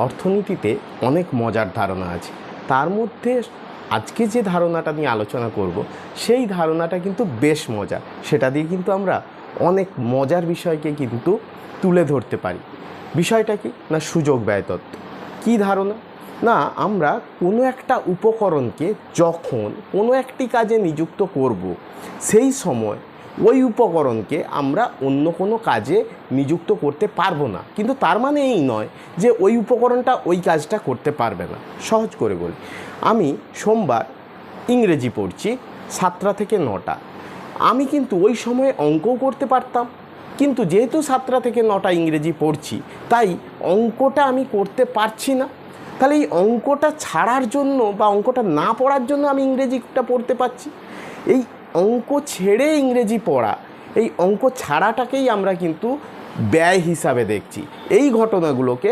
অর্থনীতিতে অনেক মজার ধারণা আছে। তার মধ্যে আজকে যে ধারণাটা নিয়ে আলোচনা করব সেই ধারণাটা কিন্তু বেশ মজার। সেটা দিয়ে কিন্তু আমরা অনেক মজার বিষয়কে কিন্তু তুলে ধরতে পারি। বিষয়টা কি না, সুযোগ ব্যয় তত্ত্ব। কী ধারণা না, আমরা কোনো একটা উপকরণকে যখন কোনো একটি কাজে নিযুক্ত করব, সেই সময় ওই উপকরণকে আমরা অন্য কোনো কাজে নিযুক্ত করতে পারবো না, কিন্তু তার মানে এই নয় যে ওই উপকরণটা ওই কাজটা করতে পারবে না। সহজ করে বলি, আমি সোমবার ইংরেজি পড়ছি 7টা থেকে 9টা। আমি কিন্তু ওই সময়ে অঙ্কও করতে পারতাম, কিন্তু যেহেতু 7টা থেকে 9টা ইংরেজি পড়ছি তাই অঙ্কটা আমি করতে পারছি না। তাহলে এই অঙ্কটা ছাড়ার জন্য বা অঙ্কটা না পড়ার জন্য আমি ইংরেজিটা পড়তে পারছি। এই অঙ্ক ছেড়ে ইংরেজি পড়া, এই অঙ্ক ছাড়াটাকেই আমরা কিন্তু ব্যয় হিসাবে দেখছি। এই ঘটনাগুলোকে